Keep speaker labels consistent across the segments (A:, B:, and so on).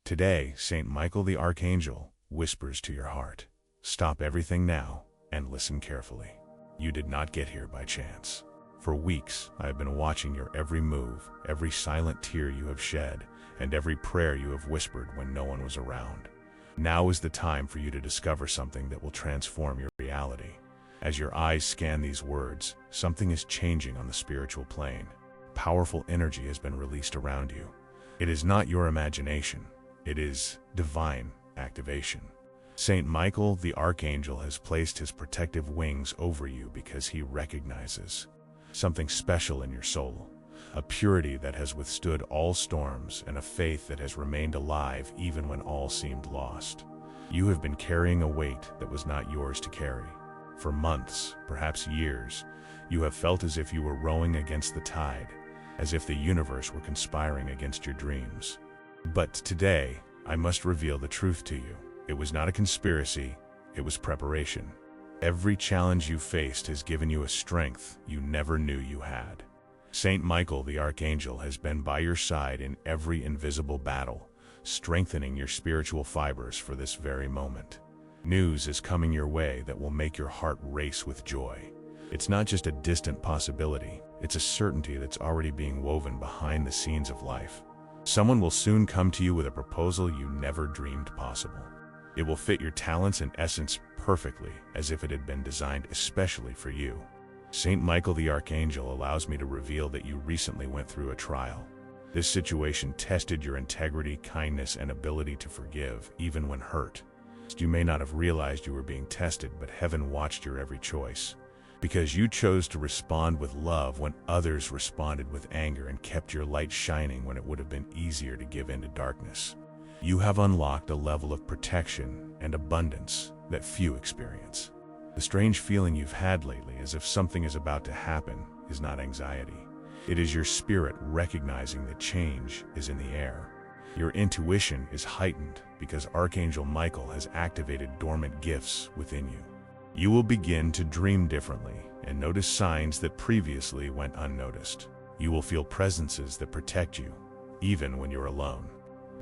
A: Today, Saint Michael the Archangel whispers to your heart, stop everything now and listen carefully. You did not get here by chance. For weeks, I have been watching your every move, every silent tear you have shed, and every prayer you have whispered when no one was around. Now is the time for you to discover something that will transform your reality. As your eyes scan these words, something is changing on the spiritual plane. Powerful energy has been released around you. It is not your imagination. It is divine activation. Saint Michael the Archangel has placed his protective wings over you because he recognizes something special in your soul, a purity that has withstood all storms and a faith that has remained alive even when all seemed lost. You have been carrying a weight that was not yours to carry. For months, perhaps years, you have felt as if you were rowing against the tide, as if the universe were conspiring against your dreams. But today, I must reveal the truth to you. It was not a conspiracy, it was preparation. Every challenge you faced has given you a strength you never knew you had. Saint Michael the Archangel has been by your side in every invisible battle, strengthening your spiritual fibers for this very moment. News is coming your way that will make your heart race with joy. It's not just a distant possibility, it's a certainty that's already being woven behind the scenes of life. Someone will soon come to you with a proposal you never dreamed possible. It will fit your talents and essence perfectly, as if it had been designed especially for you. Saint Michael the Archangel allows me to reveal that you recently went through a trial. This situation tested your integrity, kindness, and ability to forgive, even when hurt. You may not have realized you were being tested, but heaven watched your every choice. Because you chose to respond with love when others responded with anger and kept your light shining when it would have been easier to give in to darkness. You have unlocked a level of protection and abundance that few experience. The strange feeling you've had lately, as if something is about to happen, is not anxiety. It is your spirit recognizing that change is in the air. Your intuition is heightened because Archangel Michael has activated dormant gifts within you. You will begin to dream differently and notice signs that previously went unnoticed. You will feel presences that protect you, even when you're alone.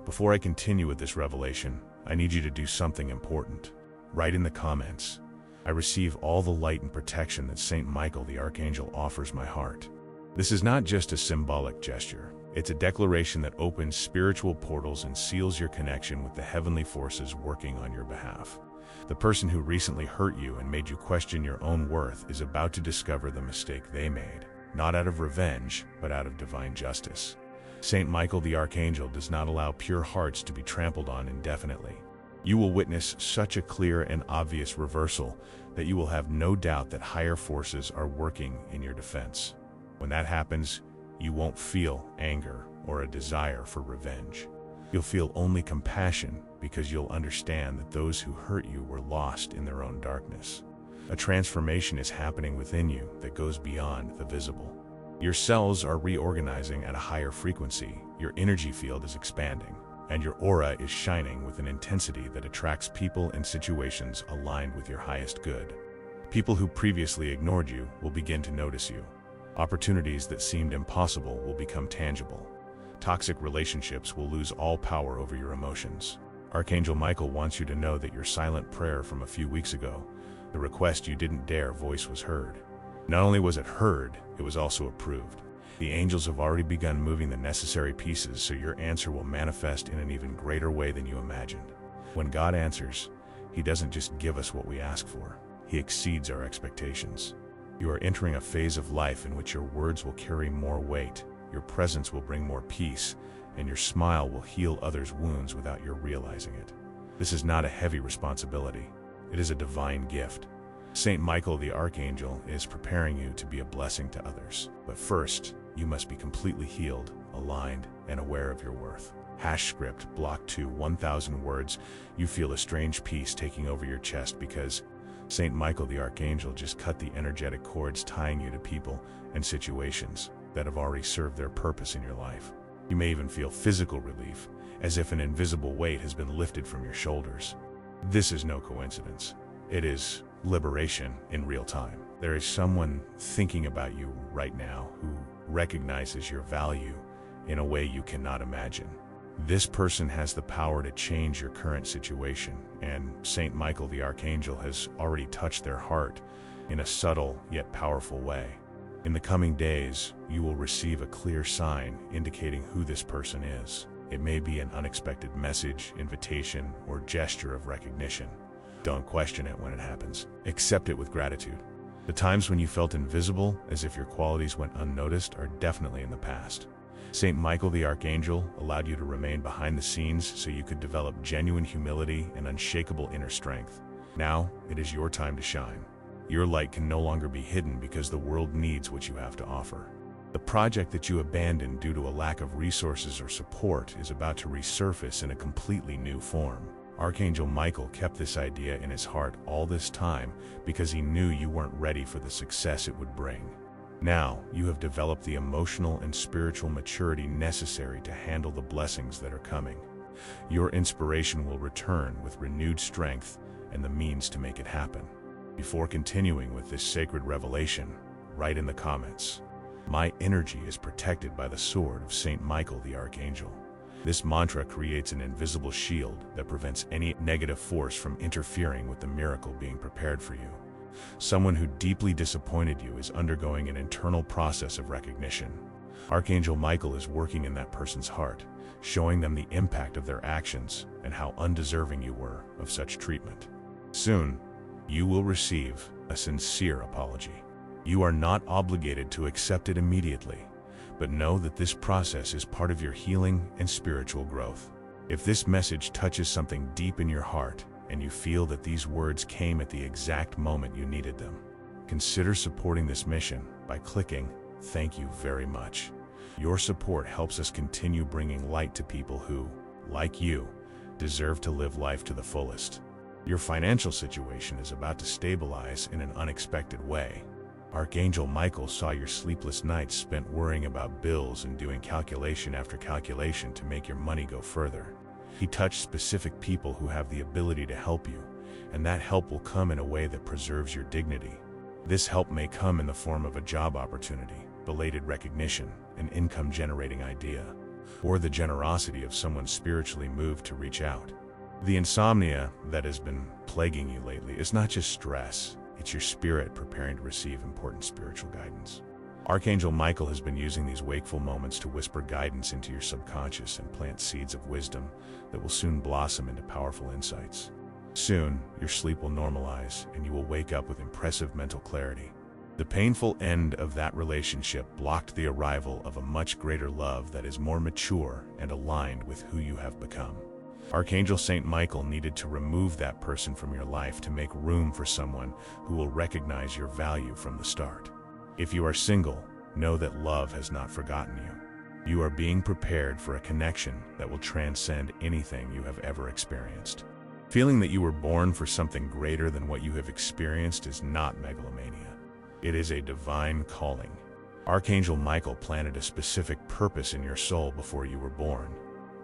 A: Before I continue with this revelation, I need you to do something important. Write in the comments, I receive all the light and protection that Saint Michael the Archangel offers my heart. This is not just a symbolic gesture. It's a declaration that opens spiritual portals and seals your connection with the heavenly forces working on your behalf. The person who recently hurt you and made you question your own worth is about to discover the mistake they made, not out of revenge, but out of divine justice. Saint Michael the Archangel does not allow pure hearts to be trampled on indefinitely. You will witness such a clear and obvious reversal that you will have no doubt that higher forces are working in your defense. When that happens, you won't feel anger or a desire for revenge. You'll feel only compassion because you'll understand that those who hurt you were lost in their own darkness. A transformation is happening within you that goes beyond the visible. Your cells are reorganizing at a higher frequency, your energy field is expanding, and your aura is shining with an intensity that attracts people and situations aligned with your highest good. People who previously ignored you will begin to notice you. Opportunities that seemed impossible will become tangible. Toxic relationships will lose all power over your emotions. Archangel Michael wants you to know that your silent prayer from a few weeks ago, the request you didn't dare voice, was heard. Not only was it heard, it was also approved. The angels have already begun moving the necessary pieces so your answer will manifest in an even greater way than you imagined. When God answers, He doesn't just give us what we ask for, He exceeds our expectations. You are entering a phase of life in which your words will carry more weight, your presence will bring more peace, and your smile will heal others' wounds without your realizing it. This is not a heavy responsibility. It is a divine gift. Saint Michael the Archangel is preparing you to be a blessing to others. But first, you must be completely healed, aligned, and aware of your worth. Script Block 2, 1,000 words. You feel a strange peace taking over your chest because Saint Michael the Archangel just cut the energetic cords tying you to people and situations that have already served their purpose in your life. You may even feel physical relief, as if an invisible weight has been lifted from your shoulders. This is no coincidence. It is liberation in real time. There is someone thinking about you right now who recognizes your value in a way you cannot imagine. This person has the power to change your current situation, and Saint Michael the Archangel has already touched their heart in a subtle yet powerful way. In the coming days, you will receive a clear sign indicating who this person is. It may be an unexpected message, invitation, or gesture of recognition. Don't question it when it happens. Accept it with gratitude. The times when you felt invisible, as if your qualities went unnoticed, are definitely in the past. Saint Michael the Archangel allowed you to remain behind the scenes so you could develop genuine humility and unshakable inner strength. Now, it is your time to shine. Your light can no longer be hidden because the world needs what you have to offer. The project that you abandoned due to a lack of resources or support is about to resurface in a completely new form. Archangel Michael kept this idea in his heart all this time because he knew you weren't ready for the success it would bring. Now, you have developed the emotional and spiritual maturity necessary to handle the blessings that are coming. Your inspiration will return with renewed strength and the means to make it happen. Before continuing with this sacred revelation, write in the comments, "My energy is protected by the sword of Saint Michael the Archangel." This mantra creates an invisible shield that prevents any negative force from interfering with the miracle being prepared for you. Someone who deeply disappointed you is undergoing an internal process of recognition. Archangel Michael is working in that person's heart, showing them the impact of their actions and how undeserving you were of such treatment. Soon, you will receive a sincere apology. You are not obligated to accept it immediately, but know that this process is part of your healing and spiritual growth. If this message touches something deep in your heart, and you feel that these words came at the exact moment you needed them, consider supporting this mission by clicking "Thank you very much." Your support helps us continue bringing light to people who, like you, deserve to live life to the fullest. Your financial situation is about to stabilize in an unexpected way. Archangel Michael saw your sleepless nights spent worrying about bills and doing calculation after calculation to make your money go further. He touched specific people who have the ability to help you, and that help will come in a way that preserves your dignity. This help may come in the form of a job opportunity, belated recognition, an income-generating idea, or the generosity of someone spiritually moved to reach out. The insomnia that has been plaguing you lately is not just stress, it's your spirit preparing to receive important spiritual guidance. Archangel Michael has been using these wakeful moments to whisper guidance into your subconscious and plant seeds of wisdom that will soon blossom into powerful insights. Soon, your sleep will normalize and you will wake up with impressive mental clarity. The painful end of that relationship blocked the arrival of a much greater love that is more mature and aligned with who you have become. Archangel Saint Michael needed to remove that person from your life to make room for someone who will recognize your value from the start. If you are single, know that love has not forgotten you. You are being prepared for a connection that will transcend anything you have ever experienced. Feeling that you were born for something greater than what you have experienced is not megalomania. It is a divine calling. Archangel Michael planted a specific purpose in your soul before you were born,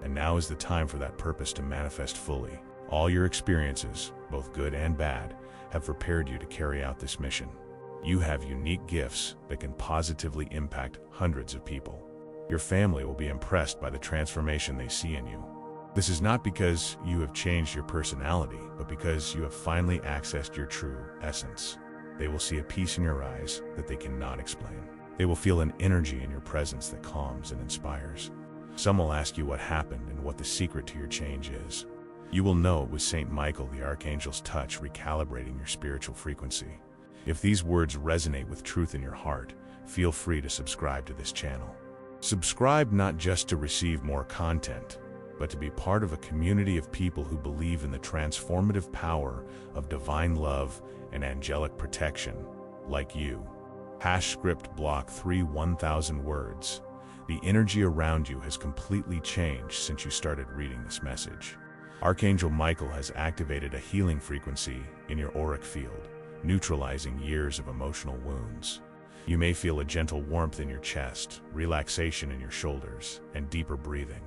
A: and now is the time for that purpose to manifest fully. All your experiences, both good and bad, have prepared you to carry out this mission. You have unique gifts that can positively impact hundreds of people. Your family will be impressed by the transformation they see in you. This is not because you have changed your personality, but because you have finally accessed your true essence. They will see a peace in your eyes that they cannot explain. They will feel an energy in your presence that calms and inspires. Some will ask you what happened and what the secret to your change is. You will know it was Saint Michael the Archangel's touch recalibrating your spiritual frequency. If these words resonate with truth in your heart, feel free to subscribe to this channel. Subscribe not just to receive more content, but to be part of a community of people who believe in the transformative power of divine love and angelic protection, like you. Script block 3 1000 words. The energy around you has completely changed since you started reading this message. Archangel Michael has activated a healing frequency in your auric field, neutralizing years of emotional wounds. You may feel a gentle warmth in your chest, relaxation in your shoulders, and deeper breathing.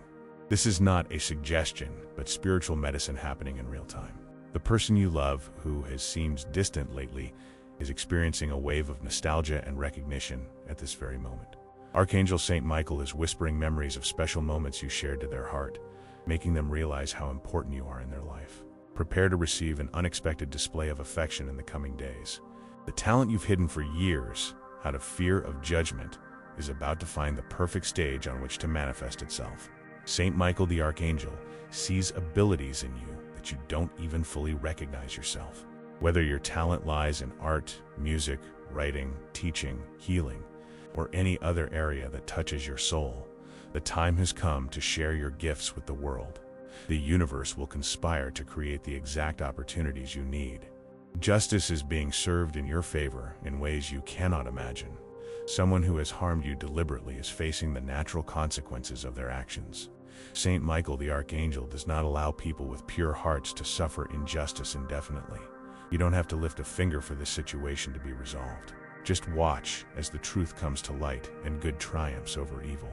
A: This is not a suggestion, but spiritual medicine happening in real time. The person you love, who has seemed distant lately, is experiencing a wave of nostalgia and recognition at this very moment. Archangel Saint Michael is whispering memories of special moments you shared to their heart, making them realize how important you are in their life. Prepare to receive an unexpected display of affection in the coming days. The talent you've hidden for years, out of fear of judgment, is about to find the perfect stage on which to manifest itself. Saint Michael the Archangel sees abilities in you that you don't even fully recognize yourself. Whether your talent lies in art, music, writing, teaching, healing, or any other area that touches your soul, the time has come to share your gifts with the world. The universe will conspire to create the exact opportunities you need. Justice is being served in your favor in ways you cannot imagine. Someone who has harmed you deliberately is facing the natural consequences of their actions. Saint Michael the Archangel does not allow people with pure hearts to suffer injustice indefinitely. You don't have to lift a finger for this situation to be resolved. Just watch as the truth comes to light and good triumphs over evil.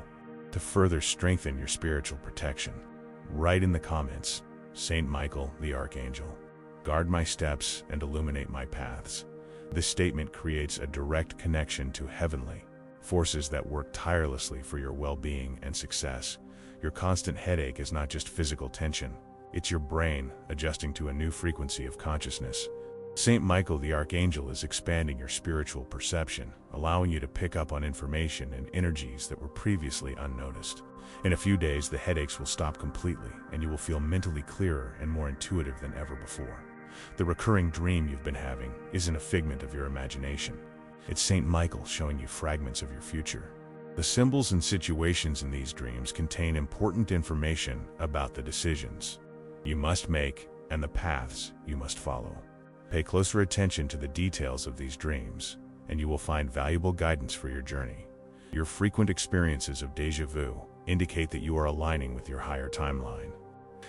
A: To further strengthen your spiritual protection, write in the comments, Saint Michael the Archangel, guard my steps and illuminate my paths. This statement creates a direct connection to heavenly forces that work tirelessly for your well-being and success. Your constant headache is not just physical tension, it's your brain adjusting to a new frequency of consciousness. Saint Michael the Archangel is expanding your spiritual perception, allowing you to pick up on information and energies that were previously unnoticed. In a few days, the headaches will stop completely, and you will feel mentally clearer and more intuitive than ever before. The recurring dream you've been having isn't a figment of your imagination. It's Saint Michael showing you fragments of your future. The symbols and situations in these dreams contain important information about the decisions you must make and the paths you must follow. Pay closer attention to the details of these dreams, and you will find valuable guidance for your journey. Your frequent experiences of déjà vu indicate that you are aligning with your higher timeline.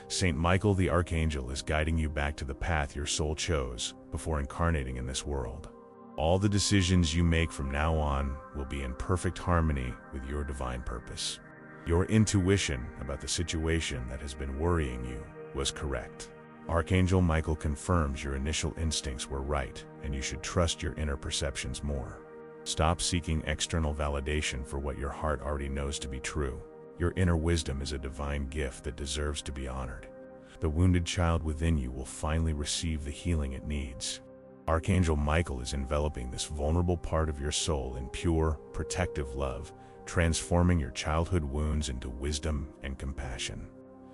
A: Saint Michael the Archangel is guiding you back to the path your soul chose before incarnating in this world. All the decisions you make from now on will be in perfect harmony with your divine purpose. Your intuition about the situation that has been worrying you was correct. Archangel Michael confirms your initial instincts were right, and you should trust your inner perceptions more. Stop seeking external validation for what your heart already knows to be true. Your inner wisdom is a divine gift that deserves to be honored. The wounded child within you will finally receive the healing it needs. Archangel Michael is enveloping this vulnerable part of your soul in pure, protective love, transforming your childhood wounds into wisdom and compassion.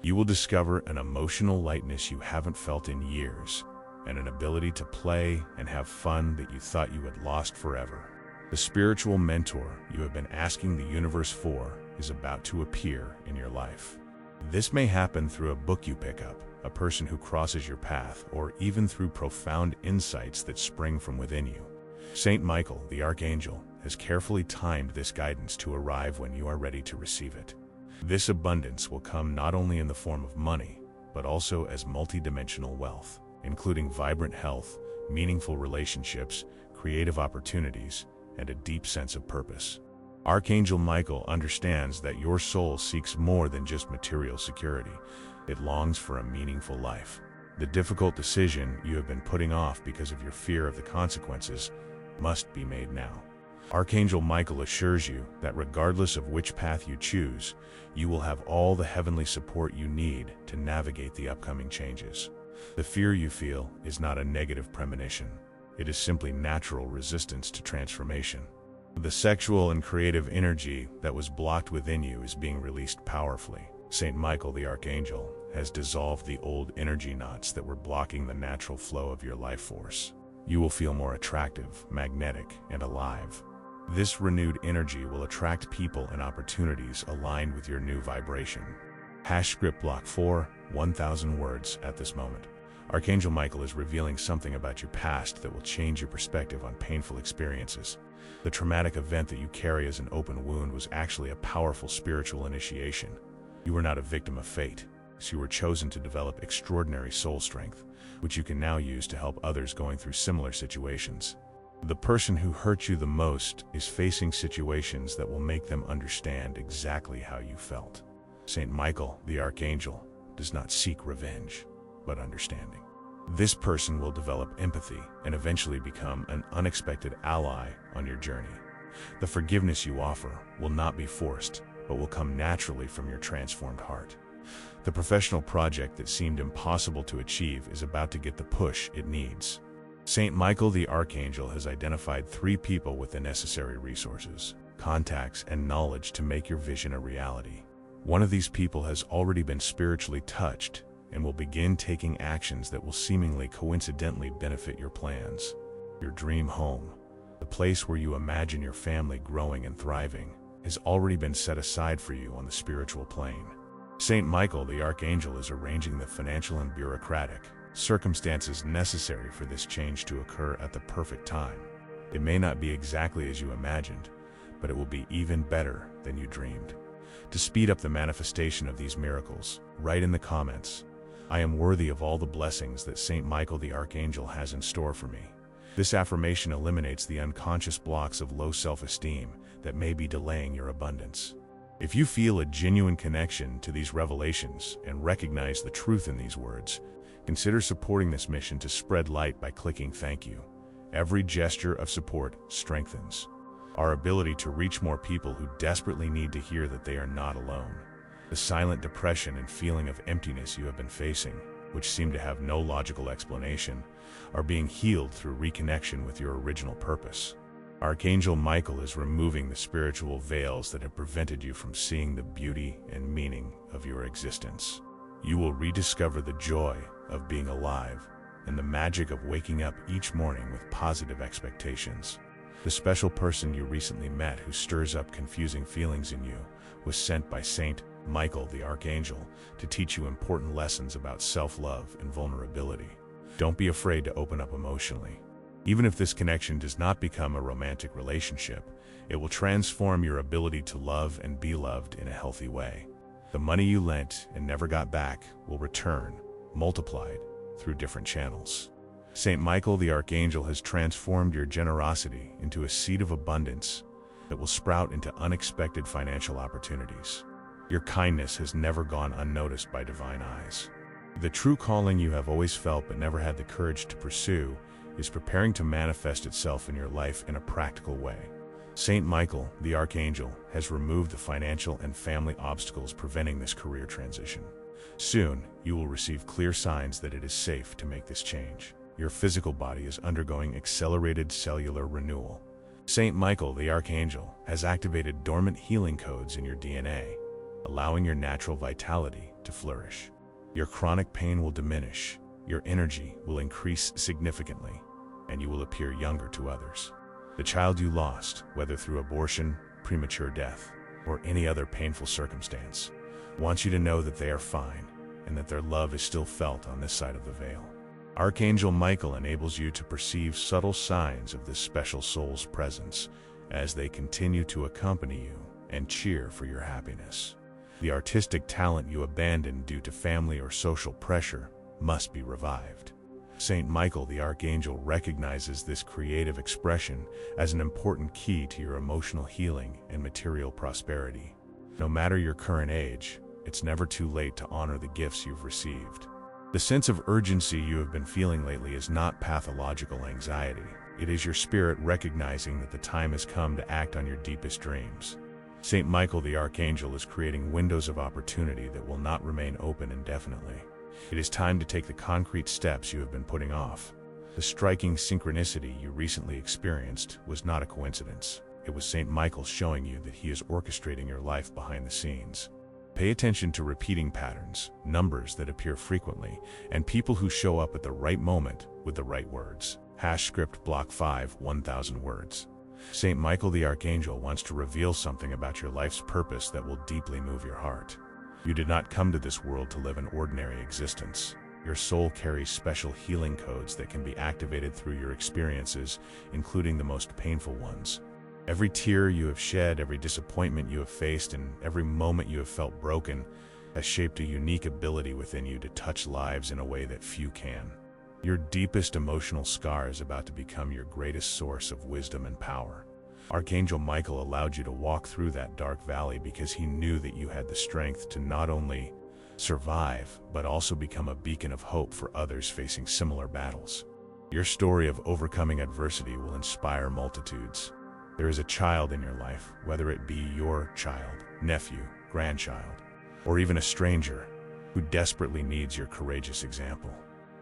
A: You will discover an emotional lightness you haven't felt in years, and an ability to play and have fun that you thought you had lost forever. The spiritual mentor you have been asking the universe for is about to appear in your life. This may happen through a book you pick up, a person who crosses your path, or even through profound insights that spring from within you. Saint Michael, the Archangel, has carefully timed this guidance to arrive when you are ready to receive it. This abundance will come not only in the form of money, but also as multidimensional wealth, including vibrant health, meaningful relationships, creative opportunities, and a deep sense of purpose. Archangel Michael understands that your soul seeks more than just material security. It longs for a meaningful life. The difficult decision you have been putting off because of your fear of the consequences must be made now. Archangel Michael assures you that regardless of which path you choose, you will have all the heavenly support you need to navigate the upcoming changes. The fear you feel is not a negative premonition. It is simply natural resistance to transformation. The sexual and creative energy that was blocked within you is being released powerfully. Saint Michael the Archangel has dissolved the old energy knots that were blocking the natural flow of your life force. You will feel more attractive, magnetic, and alive. This renewed energy will attract people and opportunities aligned with your new vibration. Script block 4, 1,000 words at this moment. Archangel Michael is revealing something about your past that will change your perspective on painful experiences. The traumatic event that you carry as an open wound was actually a powerful spiritual initiation. You were not a victim of fate, so you were chosen to develop extraordinary soul strength, which you can now use to help others going through similar situations. The person who hurt you the most is facing situations that will make them understand exactly how you felt. Saint Michael, the Archangel, does not seek revenge, but understanding. This person will develop empathy and eventually become an unexpected ally on your journey. The forgiveness you offer will not be forced, but will come naturally from your transformed heart. The professional project that seemed impossible to achieve is about to get the push it needs. Saint Michael the Archangel has identified 3 people with the necessary resources, contacts, and knowledge to make your vision a reality. One of these people has already been spiritually touched and will begin taking actions that will seemingly coincidentally benefit your plans. Your dream home, the place where you imagine your family growing and thriving, has already been set aside for you on the spiritual plane. Saint Michael the Archangel is arranging the financial and bureaucratic circumstances necessary for this change to occur at the perfect time. It may not be exactly as you imagined, but it will be even better than you dreamed. To speed up the manifestation of these miracles, write in the comments, "I am worthy of all the blessings that Saint Michael the Archangel has in store for me." This affirmation eliminates the unconscious blocks of low self-esteem that may be delaying your abundance. If you feel a genuine connection to these revelations and recognize the truth in these words, consider supporting this mission to spread light by clicking thank you. Every gesture of support strengthens our ability to reach more people who desperately need to hear that they are not alone. The silent depression and feeling of emptiness you have been facing, which seem to have no logical explanation, are being healed through reconnection with your original purpose. Archangel Michael is removing the spiritual veils that have prevented you from seeing the beauty and meaning of your existence. You will rediscover the joy of being alive and the magic of waking up each morning with positive expectations. The special person you recently met who stirs up confusing feelings in you was sent by Saint Michael the Archangel to teach you important lessons about self-love and vulnerability. Don't be afraid to open up emotionally. Even if this connection does not become a romantic relationship, it will transform your ability to love and be loved in a healthy way. The money you lent and never got back will return, multiplied through different channels. Saint Michael the Archangel has transformed your generosity into a seed of abundance that will sprout into unexpected financial opportunities. Your kindness has never gone unnoticed by divine eyes. The true calling you have always felt but never had the courage to pursue is preparing to manifest itself in your life in a practical way. Saint Michael the Archangel has removed the financial and family obstacles preventing this career transition. Soon, you will receive clear signs that it is safe to make this change. Your physical body is undergoing accelerated cellular renewal. Saint Michael the Archangel has activated dormant healing codes in your DNA, allowing your natural vitality to flourish. Your chronic pain will diminish, your energy will increase significantly, and you will appear younger to others. The child you lost, whether through abortion, premature death, or any other painful circumstance, wants you to know that they are fine and that their love is still felt on this side of the veil. Archangel Michael enables you to perceive subtle signs of this special soul's presence as they continue to accompany you and cheer for your happiness. The artistic talent you abandoned due to family or social pressure must be revived. Saint Michael the Archangel recognizes this creative expression as an important key to your emotional healing and material prosperity. No matter your current age, it's never too late to honor the gifts you've received. The sense of urgency you have been feeling lately is not pathological anxiety. It is your spirit recognizing that the time has come to act on your deepest dreams. Saint Michael the Archangel is creating windows of opportunity that will not remain open indefinitely. It is time to take the concrete steps you have been putting off. The striking synchronicity you recently experienced was not a coincidence. It was Saint Michael showing you that he is orchestrating your life behind the scenes. Pay attention to repeating patterns, numbers that appear frequently, and people who show up at the right moment with the right words. #script block 5 1000 words. Saint Michael the Archangel wants to reveal something about your life's purpose that will deeply move your heart. You did not come to this world to live an ordinary existence. Your soul carries special healing codes that can be activated through your experiences, including the most painful ones. Every tear you have shed, every disappointment you have faced, and every moment you have felt broken has shaped a unique ability within you to touch lives in a way that few can. Your deepest emotional scar is about to become your greatest source of wisdom and power. Archangel Michael allowed you to walk through that dark valley because he knew that you had the strength to not only survive, but also become a beacon of hope for others facing similar battles. Your story of overcoming adversity will inspire multitudes. There is a child in your life, whether it be your child, nephew, grandchild, or even a stranger, who desperately needs your courageous example.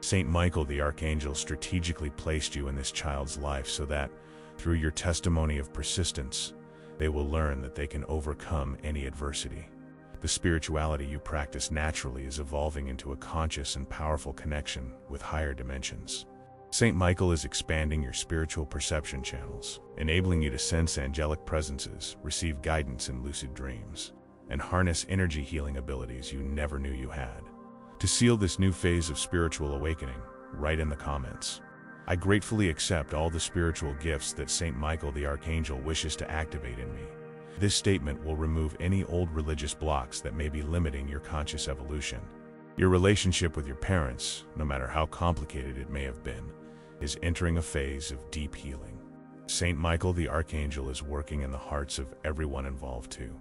A: Saint Michael the Archangel strategically placed you in this child's life so that, through your testimony of persistence, they will learn that they can overcome any adversity. The spirituality you practice naturally is evolving into a conscious and powerful connection with higher dimensions. Saint Michael is expanding your spiritual perception channels, enabling you to sense angelic presences, receive guidance in lucid dreams, and harness energy healing abilities you never knew you had. To seal this new phase of spiritual awakening, write in the comments, "I gratefully accept all the spiritual gifts that Saint Michael the Archangel wishes to activate in me." This statement will remove any old religious blocks that may be limiting your conscious evolution. Your relationship with your parents, no matter how complicated it may have been, is entering a phase of deep healing. Saint Michael the Archangel is working in the hearts of everyone involved to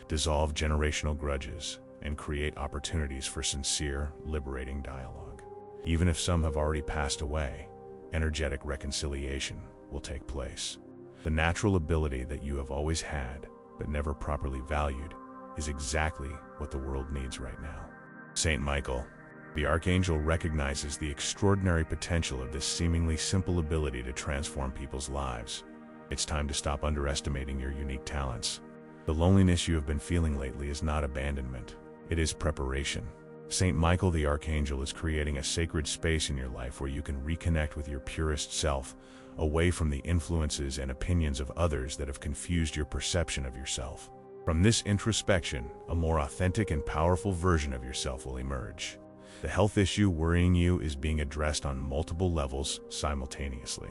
A: dissolve generational grudges and create opportunities for sincere, liberating dialogue. Even if some have already passed away, energetic reconciliation will take place. The natural ability that you have always had, but never properly valued, is exactly what the world needs right now. Saint Michael, the Archangel, recognizes the extraordinary potential of this seemingly simple ability to transform people's lives. It's time to stop underestimating your unique talents. The loneliness you have been feeling lately is not abandonment, it is preparation. Saint Michael the Archangel is creating a sacred space in your life where you can reconnect with your purest self, away from the influences and opinions of others that have confused your perception of yourself. From this introspection, a more authentic and powerful version of yourself will emerge. The health issue worrying you is being addressed on multiple levels simultaneously.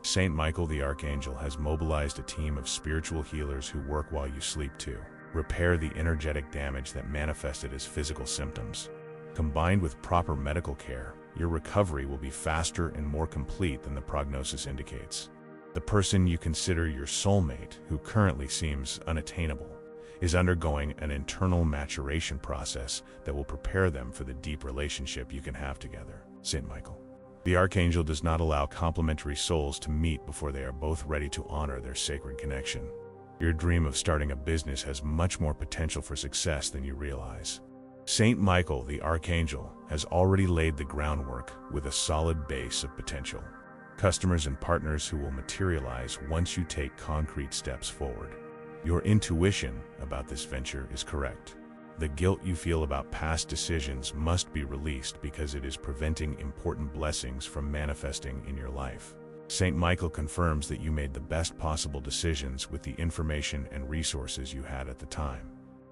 A: Saint Michael the Archangel has mobilized a team of spiritual healers who work while you sleep to repair the energetic damage that manifested as physical symptoms. Combined with proper medical care, your recovery will be faster and more complete than the prognosis indicates. The person you consider your soulmate, who currently seems unattainable, is undergoing an internal maturation process that will prepare them for the deep relationship you can have together. Saint Michael, the Archangel, does not allow complementary souls to meet before they are both ready to honor their sacred connection. Your dream of starting a business has much more potential for success than you realize. Saint Michael the Archangel has already laid the groundwork with a solid base of potential. Customers and partners who will materialize once you take concrete steps forward. Your intuition about this venture is correct. The guilt you feel about past decisions must be released because it is preventing important blessings from manifesting in your life. Saint Michael confirms that you made the best possible decisions with the information and resources you had at the time.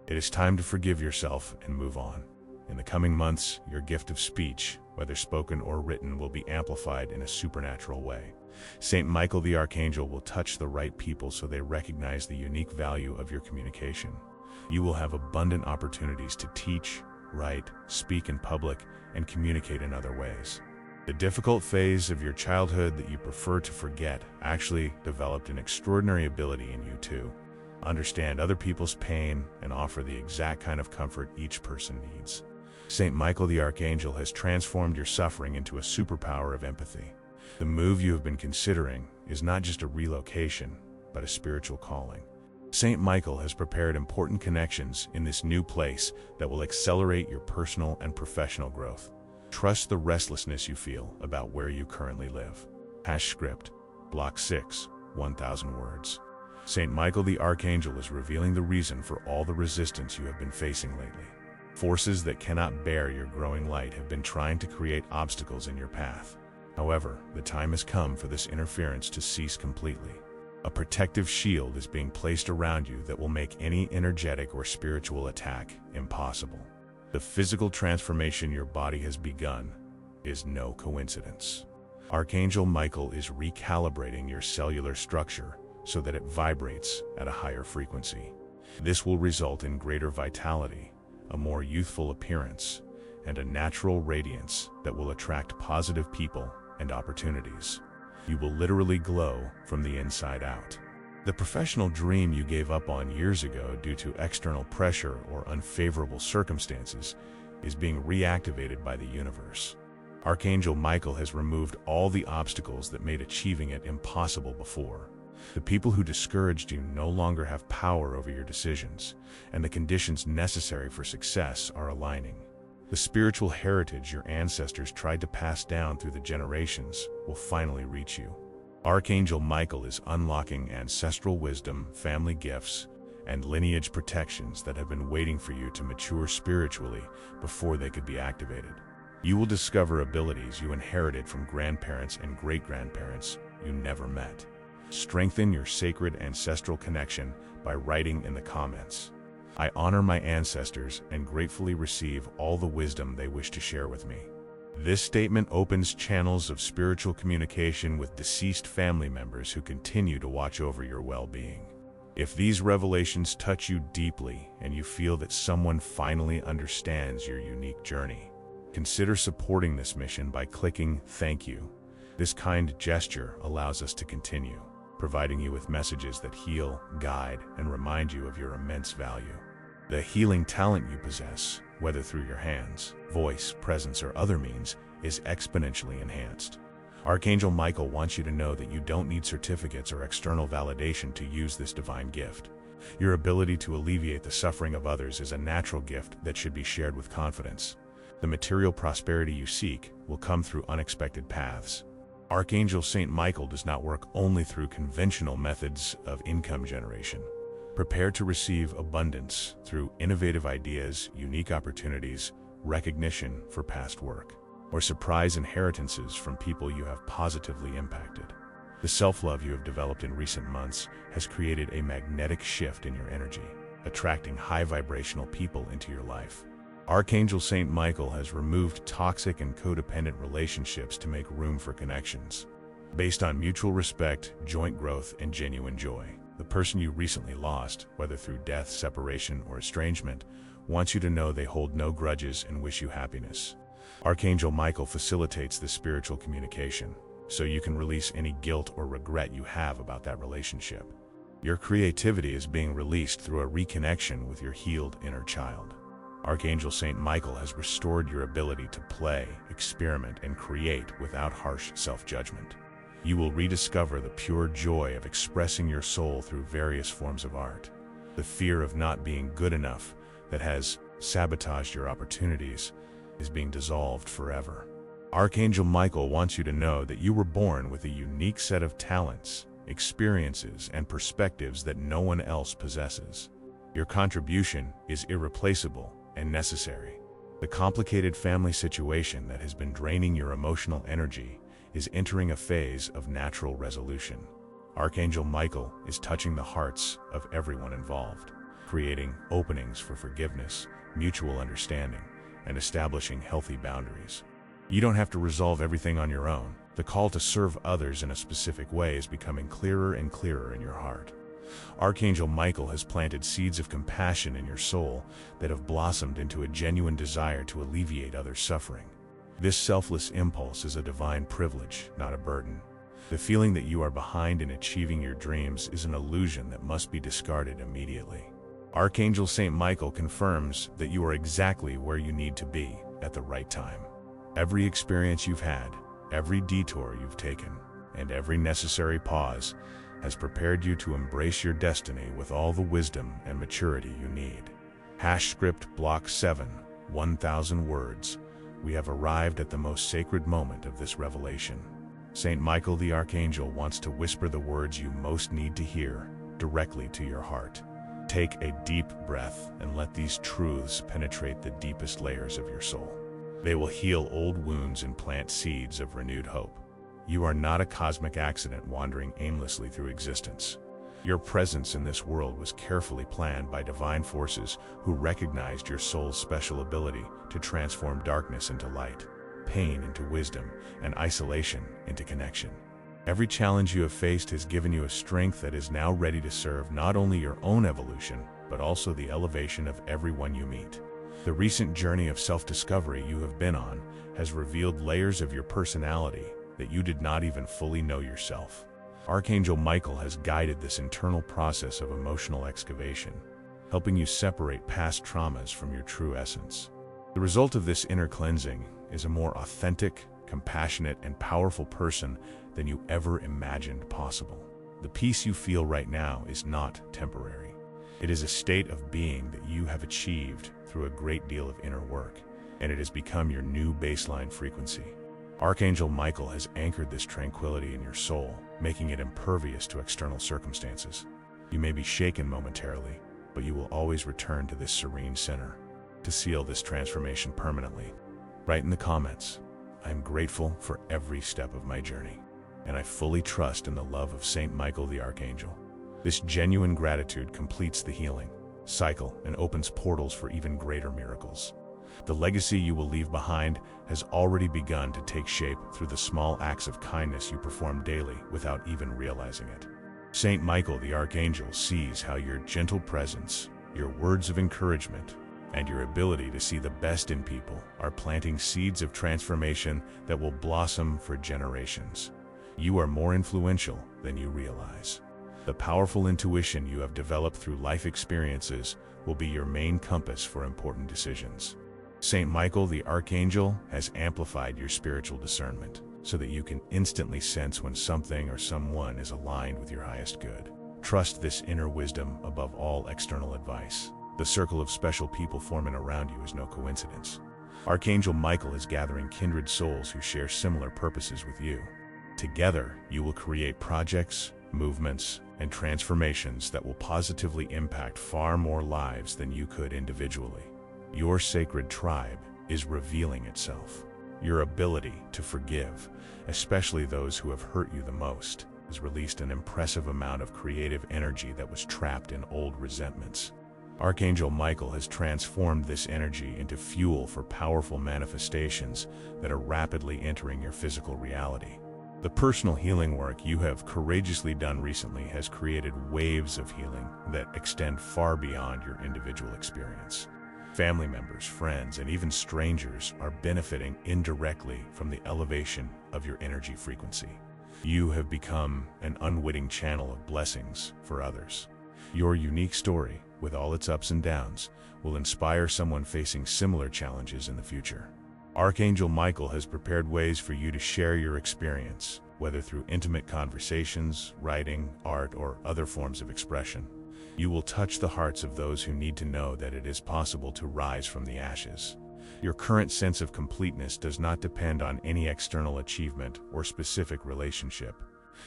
A: It is time to forgive yourself and move on. In the coming months, your gift of speech, whether spoken or written, will be amplified in a supernatural way. Saint Michael the Archangel will touch the right people so they recognize the unique value of your communication. You will have abundant opportunities to teach, write, speak in public, and communicate in other ways. The difficult phase of your childhood that you prefer to forget actually developed an extraordinary ability in you to understand other people's pain and offer the exact kind of comfort each person needs. Saint Michael the Archangel has transformed your suffering into a superpower of empathy. The move you have been considering is not just a relocation, but a spiritual calling. Saint Michael has prepared important connections in this new place that will accelerate your personal and professional growth. Trust the restlessness you feel about where you currently live. Script, Block 6, 1000 words. Saint Michael the Archangel is revealing the reason for all the resistance you have been facing lately. Forces that cannot bear your growing light have been trying to create obstacles in your path. However, the time has come for this interference to cease completely. A protective shield is being placed around you that will make any energetic or spiritual attack impossible. The physical transformation your body has begun is no coincidence. Archangel Michael is recalibrating your cellular structure so that it vibrates at a higher frequency. This will result in greater vitality, a more youthful appearance, and a natural radiance that will attract positive people and opportunities. You will literally glow from the inside out. The professional dream you gave up on years ago due to external pressure or unfavorable circumstances is being reactivated by the universe. Archangel Michael has removed all the obstacles that made achieving it impossible before. The people who discouraged you no longer have power over your decisions, and the conditions necessary for success are aligning. The spiritual heritage your ancestors tried to pass down through the generations will finally reach you. Archangel Michael is unlocking ancestral wisdom, family gifts, and lineage protections that have been waiting for you to mature spiritually before they could be activated. You will discover abilities you inherited from grandparents and great-grandparents you never met. Strengthen your sacred ancestral connection by writing in the comments, "I honor my ancestors and gratefully receive all the wisdom they wish to share with me." This statement opens channels of spiritual communication with deceased family members who continue to watch over your well-being. If these revelations touch you deeply and you feel that someone finally understands your unique journey, consider supporting this mission by clicking "Thank you." This kind gesture allows us to continue, providing you with messages that heal, guide, and remind you of your immense value. The healing talent you possess, whether through your hands, voice, presence, or other means, is exponentially enhanced. Archangel Michael wants you to know that you don't need certificates or external validation to use this divine gift. Your ability to alleviate the suffering of others is a natural gift that should be shared with confidence. The material prosperity you seek will come through unexpected paths. Archangel Saint Michael does not work only through conventional methods of income generation. Prepare to receive abundance through innovative ideas, unique opportunities, recognition for past work, or surprise inheritances from people you have positively impacted. The self-love you have developed in recent months has created a magnetic shift in your energy, attracting high vibrational people into your life. Archangel Saint Michael has removed toxic and codependent relationships to make room for connections. Based on mutual respect, joint growth, and genuine joy, the person you recently lost, whether through death, separation, or estrangement, wants you to know they hold no grudges and wish you happiness. Archangel Michael facilitates this spiritual communication, so you can release any guilt or regret you have about that relationship. Your creativity is being released through a reconnection with your healed inner child. Archangel Saint Michael has restored your ability to play, experiment, and create without harsh self-judgment. You will rediscover the pure joy of expressing your soul through various forms of art. The fear of not being good enough that has sabotaged your opportunities is being dissolved forever. Archangel Michael wants you to know that you were born with a unique set of talents, experiences, and perspectives that no one else possesses. Your contribution is irreplaceable and necessary. The complicated family situation that has been draining your emotional energy is entering a phase of natural resolution. Archangel Michael is touching the hearts of everyone involved, creating openings for forgiveness, mutual understanding, and establishing healthy boundaries. You don't have to resolve everything on your own. The call to serve others in a specific way is becoming clearer and clearer in your heart. Archangel Michael has planted seeds of compassion in your soul that have blossomed into a genuine desire to alleviate others' suffering. This selfless impulse is a divine privilege, not a burden. The feeling that you are behind in achieving your dreams is an illusion that must be discarded immediately. Archangel Saint Michael confirms that you are exactly where you need to be at the right time. Every experience you've had, every detour you've taken, and every necessary pause has prepared you to embrace your destiny with all the wisdom and maturity you need. Script Block 7, 1000 words. We have arrived at the most sacred moment of this revelation. Saint Michael the Archangel wants to whisper the words you most need to hear directly to your heart. Take a deep breath and let these truths penetrate the deepest layers of your soul. They will heal old wounds and plant seeds of renewed hope. You are not a cosmic accident wandering aimlessly through existence. Your presence in this world was carefully planned by divine forces who recognized your soul's special ability to transform darkness into light, pain into wisdom, and isolation into connection. Every challenge you have faced has given you a strength that is now ready to serve not only your own evolution, but also the elevation of everyone you meet. The recent journey of self-discovery you have been on has revealed layers of your personality that you did not even fully know yourself. Archangel Michael has guided this internal process of emotional excavation, helping you separate past traumas from your true essence. The result of this inner cleansing is a more authentic, compassionate, and powerful person than you ever imagined possible. The peace you feel right now is not temporary. It is a state of being that you have achieved through a great deal of inner work, and it has become your new baseline frequency. Archangel Michael has anchored this tranquility in your soul, making it impervious to external circumstances. You may be shaken momentarily, but you will always return to this serene center to seal this transformation permanently. Write in the comments, "I am grateful for every step of my journey, and I fully trust in the love of Saint Michael the Archangel." This genuine gratitude completes the healing cycle and opens portals for even greater miracles. The legacy you will leave behind has already begun to take shape through the small acts of kindness you perform daily without even realizing it. Saint Michael the Archangel sees how your gentle presence, your words of encouragement, and your ability to see the best in people are planting seeds of transformation that will blossom for generations. You are more influential than you realize. The powerful intuition you have developed through life experiences will be your main compass for important decisions. Saint Michael the Archangel has amplified your spiritual discernment so that you can instantly sense when something or someone is aligned with your highest good. Trust this inner wisdom above all external advice. The circle of special people forming around you is no coincidence. Archangel Michael is gathering kindred souls who share similar purposes with you. Together, you will create projects, movements, and transformations that will positively impact far more lives than you could individually. Your sacred tribe is revealing itself. Your ability to forgive, especially those who have hurt you the most, has released an impressive amount of creative energy that was trapped in old resentments. Archangel Michael has transformed this energy into fuel for powerful manifestations that are rapidly entering your physical reality. The personal healing work you have courageously done recently has created waves of healing that extend far beyond your individual experience. Family members, friends, and even strangers are benefiting indirectly from the elevation of your energy frequency. You have become an unwitting channel of blessings for others. Your unique story, with all its ups and downs, will inspire someone facing similar challenges in the future. Archangel Michael has prepared ways for you to share your experience, whether through intimate conversations, writing, art, or other forms of expression. You will touch the hearts of those who need to know that it is possible to rise from the ashes. Your current sense of completeness does not depend on any external achievement or specific relationship.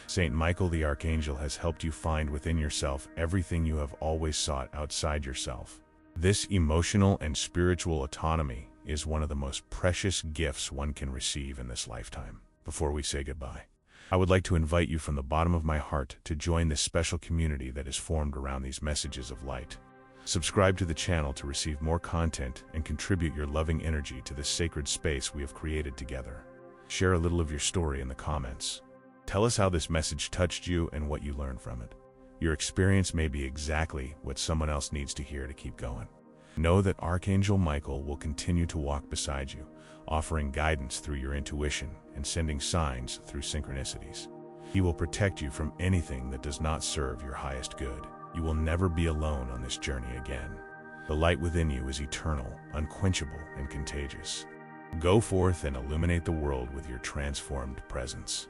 A: Saint Michael the Archangel has helped you find within yourself everything you have always sought outside yourself. This emotional and spiritual autonomy is one of the most precious gifts one can receive in this lifetime. Before we say goodbye, I would like to invite you from the bottom of my heart to join this special community that is formed around these messages of light. Subscribe to the channel to receive more content and contribute your loving energy to this sacred space we have created together. Share a little of your story in the comments. Tell us how this message touched you and what you learned from it. Your experience may be exactly what someone else needs to hear to keep going. Know that Archangel Michael will continue to walk beside you, offering guidance through your intuition and sending signs through synchronicities. He will protect you from anything that does not serve your highest good. You will never be alone on this journey again. The light within you is eternal, unquenchable, and contagious. Go forth and illuminate the world with your transformed presence.